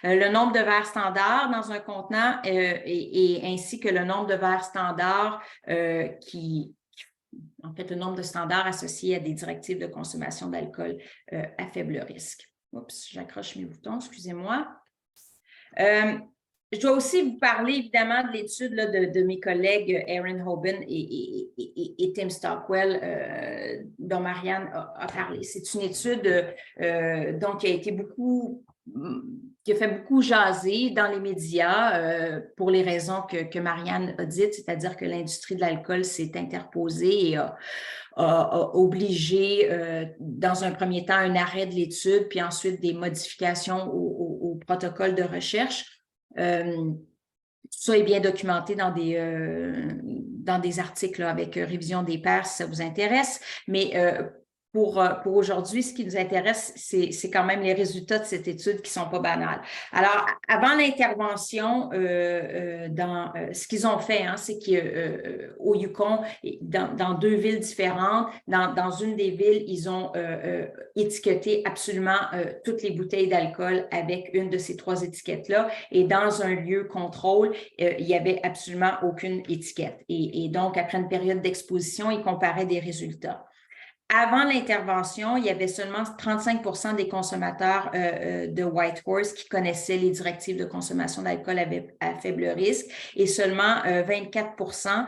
le nombre de verres standards dans un contenant et ainsi que le nombre de verres standards en fait, le nombre de standards associés à des directives de consommation d'alcool à faible risque. Oups, j'accroche mes boutons, excusez-moi. je dois aussi vous parler évidemment de l'étude de mes collègues Erin Hoban et Tim Stockwell dont Marianne a parlé. C'est une étude donc qui a fait beaucoup jaser dans les médias pour les raisons que Marianne a dites, c'est-à-dire que l'industrie de l'alcool s'est interposée et a obligé, dans un premier temps, un arrêt de l'étude, puis ensuite des modifications au protocole de recherche. Tout ça est bien documenté dans des articles là, avec révision des pairs, si ça vous intéresse. Mais pour aujourd'hui, ce qui nous intéresse, c'est quand même les résultats de cette étude qui ne sont pas banals. Alors, avant l'intervention, ce qu'ils ont fait, hein, c'est qu'au Yukon, dans 2 villes différentes, dans une des villes, ils ont étiqueté absolument toutes les bouteilles d'alcool avec une de ces 3 étiquettes-là. Et dans un lieu contrôle, il n'y avait absolument aucune étiquette. Et donc, après une période d'exposition, ils comparaient des résultats. Avant l'intervention, il y avait seulement 35% des consommateurs de Whitehorse qui connaissaient les directives de consommation d'alcool à faible risque et seulement 24%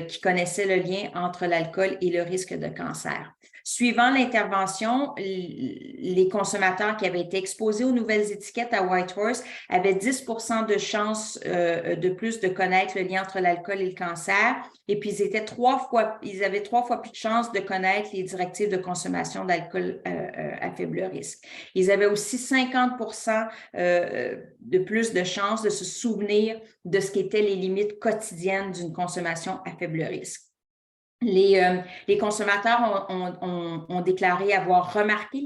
qui connaissaient le lien entre l'alcool et le risque de cancer. Suivant l'intervention, les consommateurs qui avaient été exposés aux nouvelles étiquettes à Whitehorse avaient 10% de chances de plus de connaître le lien entre l'alcool et le cancer. Et puis, ils avaient 3 fois plus de chances de connaître les directives de consommation d'alcool à faible risque. Ils avaient aussi 50% de plus de chances de se souvenir de ce qu'étaient les limites quotidiennes d'une consommation à faible risque. Les consommateurs ont déclaré avoir remarqué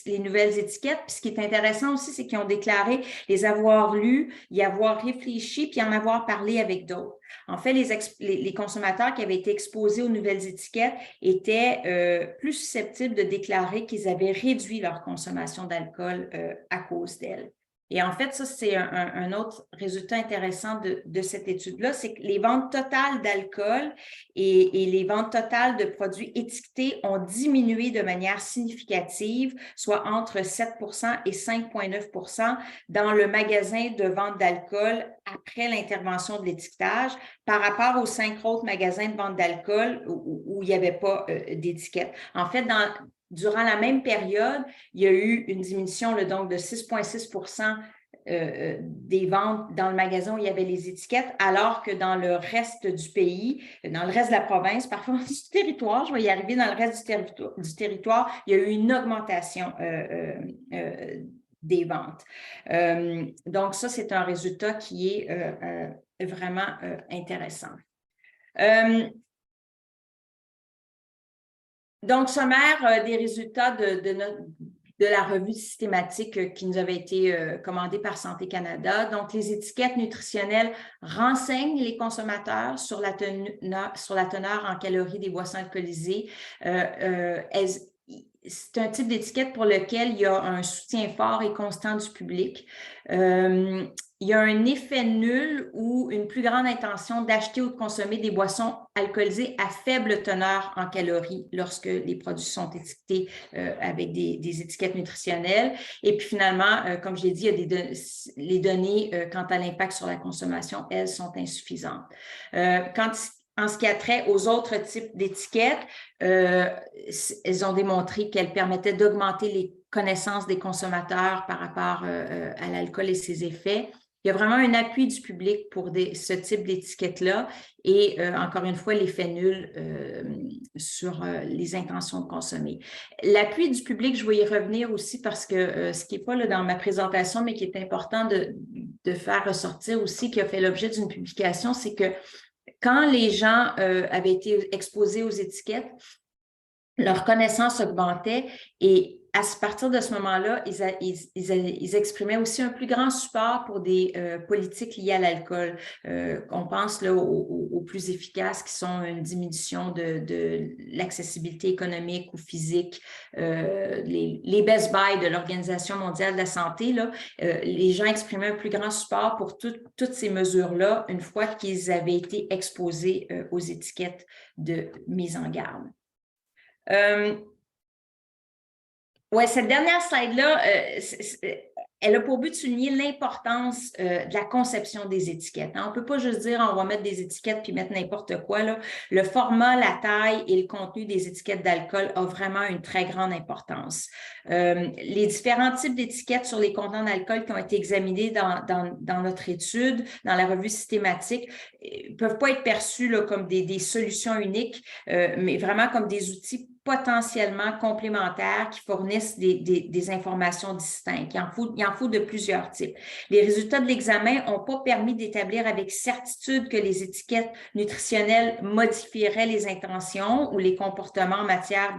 les nouvelles étiquettes. Puis ce qui est intéressant aussi, c'est qu'ils ont déclaré les avoir lues, y avoir réfléchi, puis en avoir parlé avec d'autres. En fait, les consommateurs qui avaient été exposés aux nouvelles étiquettes étaient plus susceptibles de déclarer qu'ils avaient réduit leur consommation d'alcool à cause d'elles. Et en fait, ça, c'est un autre résultat intéressant de cette étude-là, c'est que les ventes totales d'alcool et les ventes totales de produits étiquetés ont diminué de manière significative, soit entre 7% et 5,9% dans le magasin de vente d'alcool après l'intervention de l'étiquetage par rapport aux 5 autres magasins de vente d'alcool où il n'y avait pas d'étiquette. En fait, durant la même période, il y a eu une diminution donc de 6,6% des ventes dans le magasin où il y avait les étiquettes, alors que dans le reste du pays, dans le reste de la province, parfois du territoire, je vais y arriver, dans le reste du territoire, il y a eu une augmentation des ventes. Donc, ça, c'est un résultat qui est vraiment intéressant. Donc, sommaire des résultats de la revue systématique qui nous avait été commandée par Santé Canada. Donc, les étiquettes nutritionnelles renseignent les consommateurs sur la teneur en calories des boissons alcoolisées. C'est un type d'étiquette pour lequel il y a un soutien fort et constant du public. Il y a un effet nul ou une plus grande intention d'acheter ou de consommer des boissons alcoolisées à faible teneur en calories lorsque les produits sont étiquetés avec des étiquettes nutritionnelles. Et puis finalement, comme je l'ai dit, il y a les données quant à l'impact sur la consommation, elles sont insuffisantes. En ce qui a trait aux autres types d'étiquettes, elles ont démontré qu'elles permettaient d'augmenter les connaissances des consommateurs par rapport à l'alcool et ses effets. Il y a vraiment un appui du public pour ce type d'étiquette-là et encore une fois, l'effet nul sur les intentions de consommer. L'appui du public, je vais y revenir aussi parce que ce qui n'est pas là dans ma présentation, mais qui est important de faire ressortir aussi, qui a fait l'objet d'une publication, c'est que quand les gens avaient été exposés aux étiquettes, leur connaissance augmentait et à partir de ce moment-là, ils exprimaient aussi un plus grand support pour des politiques liées à l'alcool. On pense là aux plus efficaces qui sont une diminution de l'accessibilité économique ou physique, les Best Buy de l'Organisation mondiale de la santé. Là, les gens exprimaient un plus grand support pour toutes ces mesures-là une fois qu'ils avaient été exposés aux étiquettes de mise en garde. Oui, cette dernière slide-là, elle a pour but de souligner l'importance de la conception des étiquettes. On ne peut pas juste dire on va mettre des étiquettes puis mettre n'importe quoi. Là. Le format, la taille et le contenu des étiquettes d'alcool a vraiment une très grande importance. Les différents types d'étiquettes sur les contenants d'alcool qui ont été examinés dans notre étude, dans la revue systématique, ne peuvent pas être perçus là, comme des solutions uniques, mais vraiment comme des outils potentiellement complémentaires qui fournissent des informations distinctes. Il en faut de plusieurs types. Les résultats de l'examen n'ont pas permis d'établir avec certitude que les étiquettes nutritionnelles modifieraient les intentions ou les comportements en matière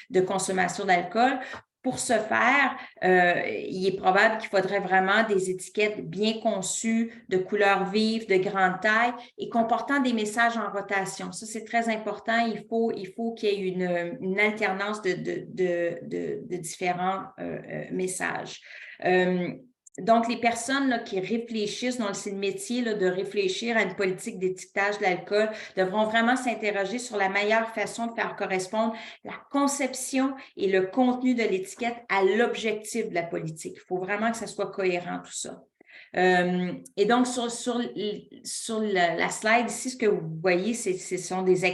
de consommation d'alcool. Pour ce faire, il est probable qu'il faudrait vraiment des étiquettes bien conçues, de couleurs vives, de grande taille et comportant des messages en rotation. Ça, c'est très important. Il faut qu'il y ait une alternance de différents messages. Donc, les personnes là, qui réfléchissent, dont c'est le métier là, de réfléchir à une politique d'étiquetage de l'alcool, devront vraiment s'interroger sur la meilleure façon de faire correspondre la conception et le contenu de l'étiquette à l'objectif de la politique. Il faut vraiment que ça soit cohérent, tout ça. Et donc, sur la slide ici, ce que vous voyez, ce sont des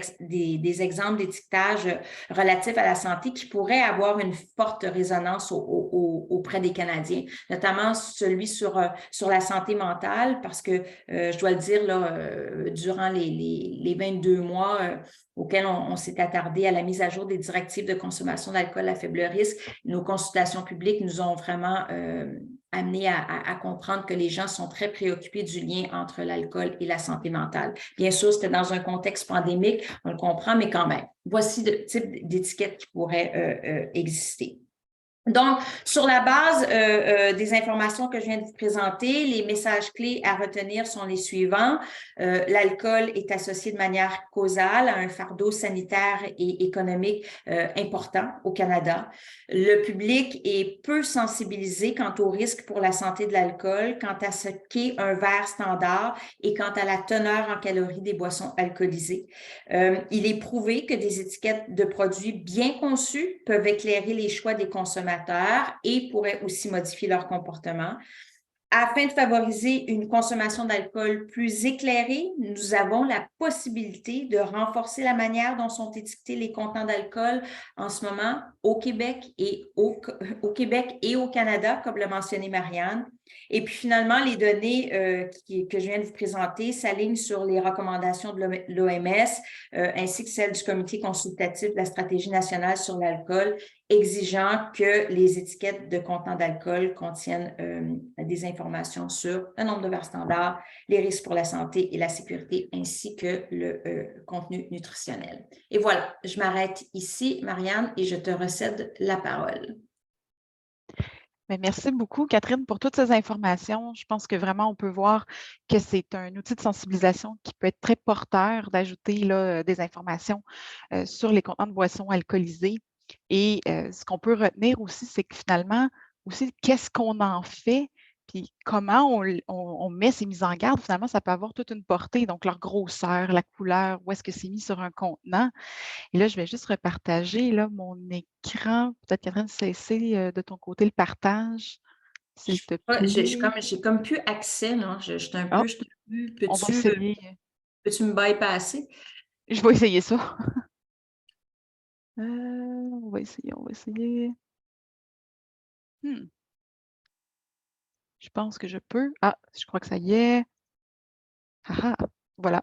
exemples d'étiquetage relatifs à la santé qui pourraient avoir une forte résonance auprès des Canadiens, notamment celui sur la santé mentale, parce que, je dois le dire, là, durant les 22 mois auxquels on s'est attardé à la mise à jour des directives de consommation d'alcool à faible risque, nos consultations publiques nous ont vraiment amené à comprendre que les gens sont très préoccupés du lien entre l'alcool et la santé mentale. Bien sûr, c'était dans un contexte pandémique, on le comprend, mais quand même, voici le type d'étiquettes qui pourraient exister. Donc, sur la base des informations que je viens de vous présenter, les messages clés à retenir sont les suivants. L'alcool est associé de manière causale à un fardeau sanitaire et économique important au Canada. Le public est peu sensibilisé quant au risque pour la santé de l'alcool, quant à ce qu'est un verre standard et quant à la teneur en calories des boissons alcoolisées. Il est prouvé que des étiquettes de produits bien conçues peuvent éclairer les choix des consommateurs et pourraient aussi modifier leur comportement. Afin de favoriser une consommation d'alcool plus éclairée, nous avons la possibilité de renforcer la manière dont sont étiquetés les contenants d'alcool en ce moment au Québec et au Canada, comme l'a mentionné Marianne. Et puis finalement, les données que je viens de vous présenter s'alignent sur les recommandations de l'OMS ainsi que celles du Comité consultatif de la stratégie nationale sur l'alcool, exigeant que les étiquettes de contenants d'alcool contiennent des informations sur le nombre de verres standards, les risques pour la santé et la sécurité, ainsi que le contenu nutritionnel. Et voilà, je m'arrête ici, Marianne, et je te recède la parole. Bien, merci beaucoup, Catherine, pour toutes ces informations. Je pense que vraiment, on peut voir que c'est un outil de sensibilisation qui peut être très porteur d'ajouter des informations sur les contenants de boissons alcoolisées. Et ce qu'on peut retenir aussi, c'est que finalement, aussi, qu'est-ce qu'on en fait, puis comment on met ces mises en garde, finalement, ça peut avoir toute une portée. Donc, leur grosseur, la couleur, où est-ce que c'est mis sur un contenant. Et là, je vais juste repartager là, mon écran. Peut-être, Catherine, cesser de ton côté le partage, s'il te plaît. J'ai comme plus accès, là. Je suis un peu, on va essayer. Peux-tu me bypasser? Je vais essayer ça. On va essayer. Je pense que je peux. Ah, je crois que ça y est. Ah, voilà.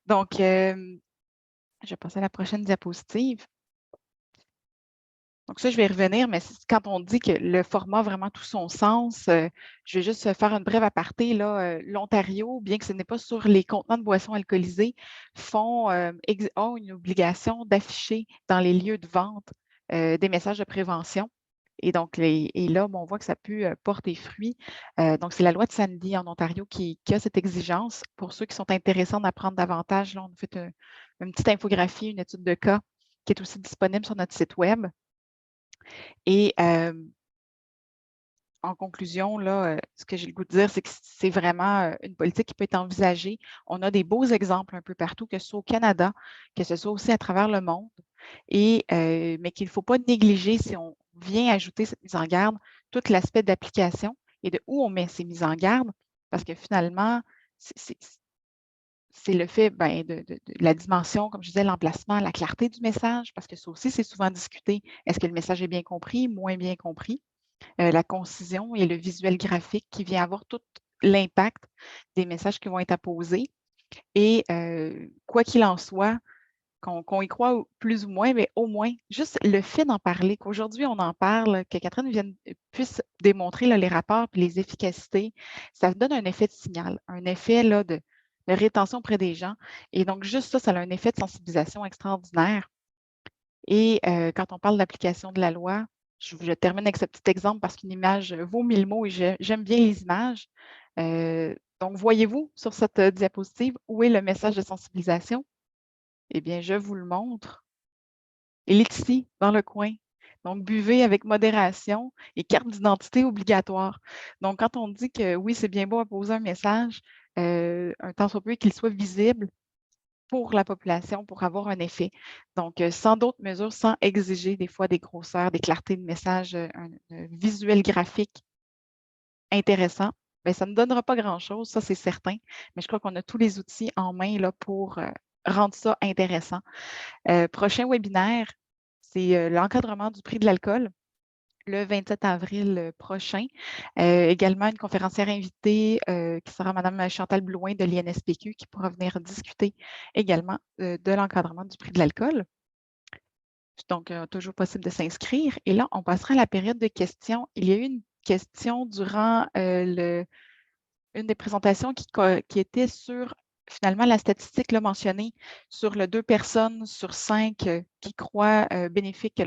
Donc, je vais passer à la prochaine diapositive. Donc ça, je vais y revenir, mais quand on dit que le format a vraiment tout son sens, je vais juste faire une brève aparté. L'Ontario, bien que ce n'est pas sur les contenants de boissons alcoolisées, ont une obligation d'afficher dans les lieux de vente des messages de prévention. Et donc, là, on voit que ça a pu porter fruit. Donc, c'est la loi de Sandy en Ontario qui a cette exigence. Pour ceux qui sont intéressés en apprendre davantage, là, on a fait une petite infographie, une étude de cas qui est aussi disponible sur notre site Web. Et en conclusion, là, ce que j'ai le goût de dire, c'est que c'est vraiment une politique qui peut être envisagée. On a des beaux exemples un peu partout, que ce soit au Canada, que ce soit aussi à travers le monde, mais qu'il ne faut pas négliger si on vient ajouter cette mise en garde tout l'aspect d'application et de où on met ces mises en garde, parce que finalement, c'est le fait de la dimension, comme je disais, l'emplacement, la clarté du message, parce que ça aussi, c'est souvent discuté. Est-ce que le message est bien compris, moins bien compris? La concision et le visuel graphique qui vient avoir tout l'impact des messages qui vont être apposés. Et quoi qu'il en soit, qu'on y croit plus ou moins, mais au moins, juste le fait d'en parler, qu'aujourd'hui on en parle, que Catherine puisse démontrer là, les rapports et les efficacités, ça donne un effet de signal, un effet là, de rétention auprès des gens. Et donc, juste ça, ça a un effet de sensibilisation extraordinaire. Et quand on parle d'application de la loi, je termine avec ce petit exemple parce qu'une image vaut 1000 mots et j'aime bien les images. Donc, voyez-vous sur cette diapositive où est le message de sensibilisation? Eh bien, je vous le montre. Il est ici, dans le coin. Donc, buvez avec modération et carte d'identité obligatoire. Donc, quand on dit que oui, c'est bien beau apposer un message, un tant soit peu qu'il soit visible pour la population, pour avoir un effet. Donc, sans d'autres mesures, sans exiger des fois des grosseurs, des clartés de message, un visuel graphique intéressant, bien, ça ne donnera pas grand-chose, ça c'est certain, mais je crois qu'on a tous les outils en main là, pour rendre ça intéressant. Prochain webinaire, c'est l'encadrement du prix de l'alcool le 27 avril prochain. Également, une conférencière invitée qui sera Mme Chantal Blouin de l'INSPQ qui pourra venir discuter également de l'encadrement du prix de l'alcool. Donc, toujours possible de s'inscrire. Et là, on passera à la période de questions. Il y a eu une question durant une des présentations qui était sur finalement la statistique là, mentionnée sur le 2 personnes sur 5 qui croient bénéfique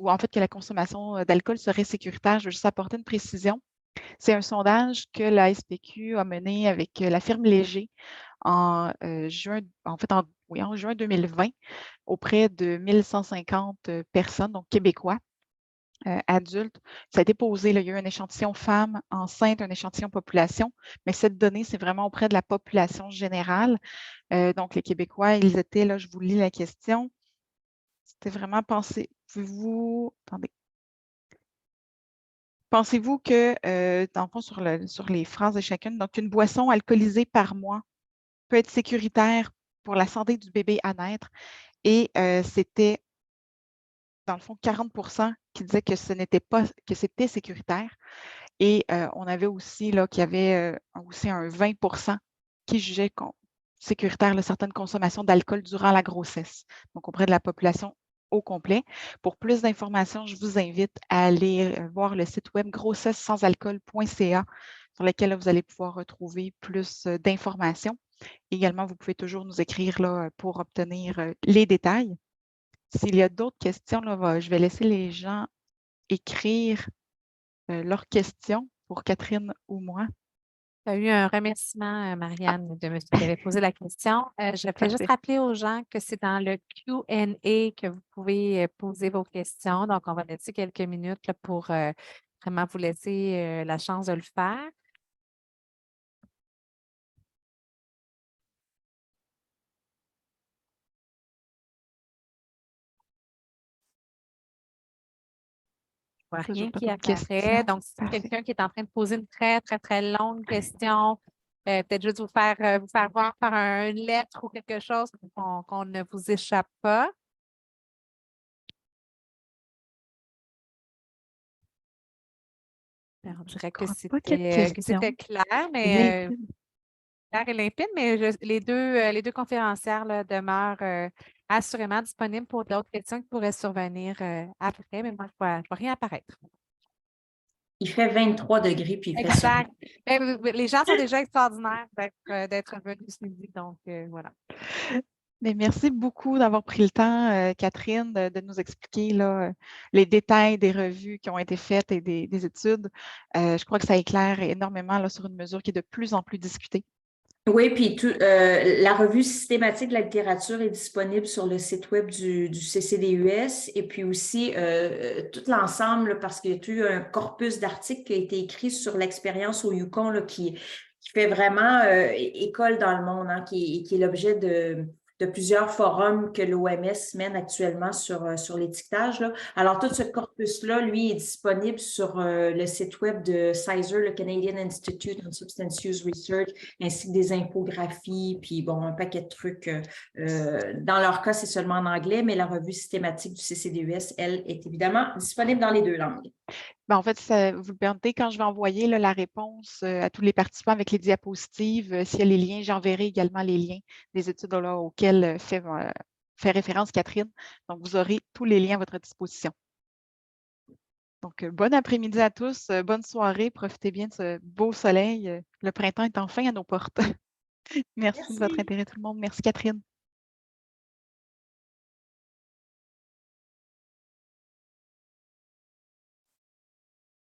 ou en fait que la consommation d'alcool serait sécuritaire. Je veux juste apporter une précision. C'est un sondage que la SPQ a mené avec la firme Léger en juin 2020 auprès de 1150 personnes, donc québécois. Adultes. Ça a été posé, là, il y a eu un échantillon femmes enceintes, un échantillon population, mais cette donnée, c'est vraiment auprès de la population générale. Donc, les Québécois, ils étaient, là, je vous lis la question, c'était vraiment pensez-vous que, dans le fond, sur les phrases de chacune, donc une boisson alcoolisée par mois peut être sécuritaire pour la santé du bébé à naître et c'était dans le fond, 40 qui disaient que que c'était sécuritaire. Et on avait aussi là, qu'il y avait aussi un 20 qui jugeait sécuritaire certaines consommations d'alcool durant la grossesse, donc auprès de la population au complet. Pour plus d'informations, je vous invite à aller voir le site web grossessesansalcool.ca sur lequel là, vous allez pouvoir retrouver plus d'informations. Également, vous pouvez toujours nous écrire là, pour obtenir les détails. S'il y a d'autres questions, là, je vais laisser les gens écrire leurs questions pour Catherine ou moi. Tu as eu un remerciement, Marianne, de monsieur qui avait posé la question. Je vais juste rappeler aux gens que c'est dans le Q&A que vous pouvez poser vos questions. Donc, on va laisser quelques minutes là, pour vraiment vous laisser la chance de le faire. Je vois rien qui apparaît. Donc, si c'est quelqu'un qui est en train de poser une très, très, très longue question, peut-être juste vous faire voir par une lettre ou quelque chose qu'on ne vous échappe pas. On dirait que c'était clair, mais clair et limpide, mais les deux conférencières là, demeurent assurément disponibles pour d'autres questions qui pourraient survenir après, mais moi, je ne vois rien apparaître. Il fait 23 degrés, puis il fait exact. Les gens sont déjà extraordinaires d'être venus ce midi, donc voilà. Mais merci beaucoup d'avoir pris le temps, Catherine, de nous expliquer là, les détails des revues qui ont été faites et des études. Je crois que ça éclaire énormément là, sur une mesure qui est de plus en plus discutée. Oui, puis la revue systématique de la littérature est disponible sur le site web du CCDUS et puis aussi tout l'ensemble, parce qu'il y a eu un corpus d'articles qui a été écrit sur l'expérience au Yukon là, qui fait vraiment école dans le monde, hein, qui est l'objet de plusieurs forums que l'OMS mène actuellement sur l'étiquetage. Alors, tout ce corpus-là, lui, est disponible sur le site web de CISR, le Canadian Institute on Substance Use Research, ainsi que des infographies, puis bon, un paquet de trucs. Dans leur cas, c'est seulement en anglais, mais la revue systématique du CCDES, elle, est évidemment disponible dans les 2 langues. En fait, vous le permettez, quand je vais envoyer la réponse à tous les participants avec les diapositives, s'il y a les liens, j'enverrai également les liens des études auxquelles fait référence Catherine. Donc, vous aurez tous les liens à votre disposition. Donc, bon après-midi à tous, bonne soirée, profitez bien de ce beau soleil. Le printemps est enfin à nos portes. Merci de votre intérêt tout le monde. Merci Catherine.